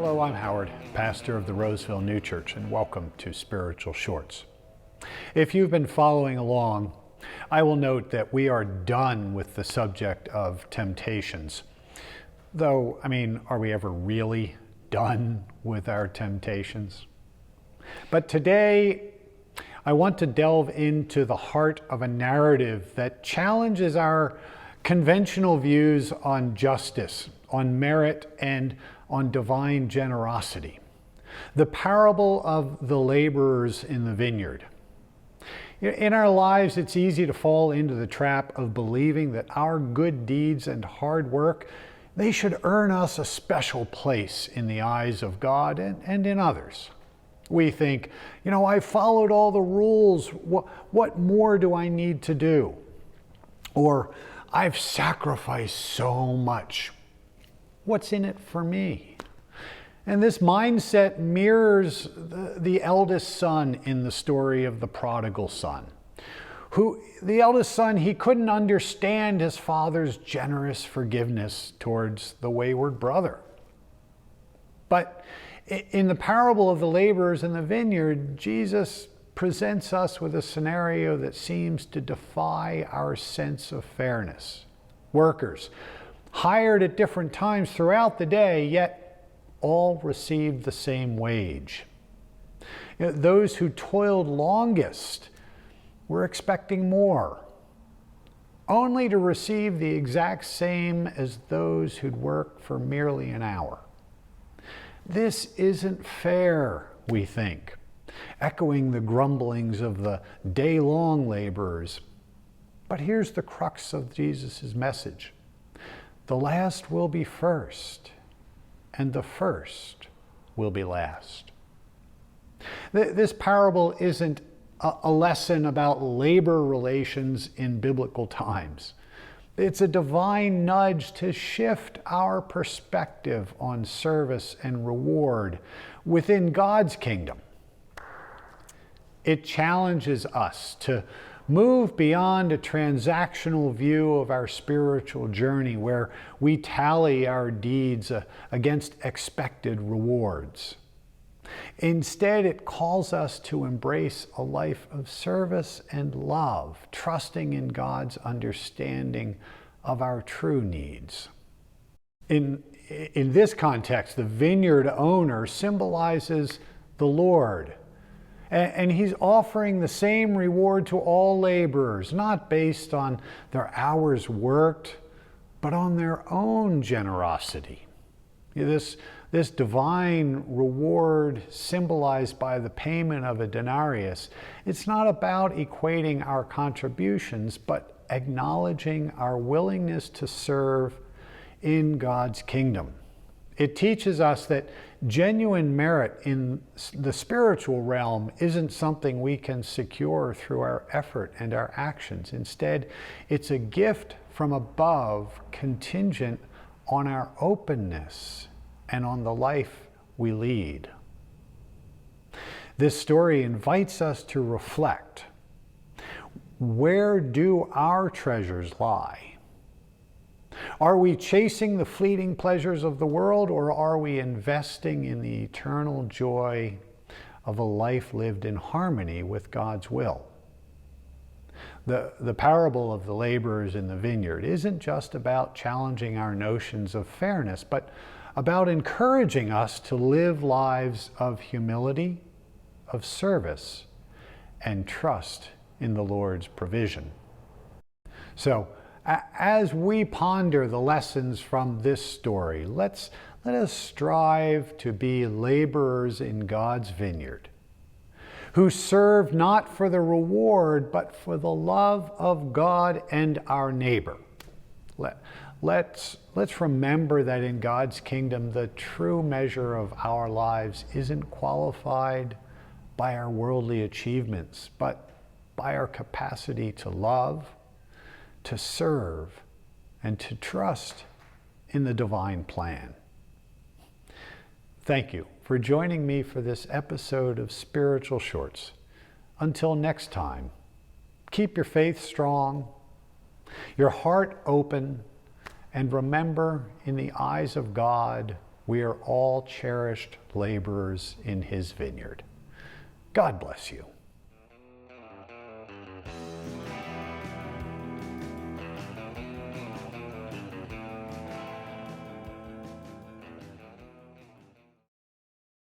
Hello, I'm Howard, pastor of the Roseville New Church, and welcome to Spiritual Shorts. If you've been following along, I will note that we are done with the subject of temptations. Though, are we ever really done with our temptations? But today, I want to delve into the heart of a narrative that challenges our conventional views on justice, on merit, and on divine generosity. The parable of the laborers in the vineyard. In our lives, it's easy to fall into the trap of believing that our good deeds and hard work, they should earn us a special place in the eyes of God and in others. We think, I followed all the rules. What more do I need to do? Or, I've sacrificed so much. What's in it for me? And this mindset mirrors the eldest son in the story of the prodigal son. The eldest son, he couldn't understand his father's generous forgiveness towards the wayward brother. But in the parable of the laborers in the vineyard, Jesus presents us with a scenario that seems to defy our sense of fairness. Workers, hired at different times throughout the day, yet all received the same wage. Those who toiled longest were expecting more, only to receive the exact same as those who'd worked for merely an hour. This isn't fair, we think, echoing the grumblings of the day-long laborers. But here's the crux of Jesus' message. The last will be first, and the first will be last. This parable isn't a lesson about labor relations in biblical times. It's a divine nudge to shift our perspective on service and reward within God's kingdom. It challenges us to move beyond a transactional view of our spiritual journey where we tally our deeds against expected rewards. Instead, it calls us to embrace a life of service and love, trusting in God's understanding of our true needs. In this context, the vineyard owner symbolizes the Lord. And he's offering the same reward to all laborers, not based on their hours worked, but on their own generosity. This divine reward symbolized by the payment of a denarius, it's not about equating our contributions, but acknowledging our willingness to serve in God's kingdom. It teaches us that genuine merit in the spiritual realm isn't something we can secure through our effort and our actions. Instead, it's a gift from above, contingent on our openness and on the life we lead. This story invites us to reflect. Where do our treasures lie? Are we chasing the fleeting pleasures of the world, or are we investing in the eternal joy of a life lived in harmony with God's will? The parable of the laborers in the vineyard isn't just about challenging our notions of fairness, but about encouraging us to live lives of humility, of service, and trust in the Lord's provision. So, as we ponder the lessons from this story, let us strive to be laborers in God's vineyard, who serve not for the reward, but for the love of God and our neighbor. Let's remember that in God's kingdom, the true measure of our lives isn't qualified by our worldly achievements, but by our capacity to love, to serve, and to trust in the divine plan. Thank you for joining me for this episode of Spiritual Shorts. Until next time, keep your faith strong, your heart open, and remember, in the eyes of God, We are all cherished laborers in his vineyard. God bless you.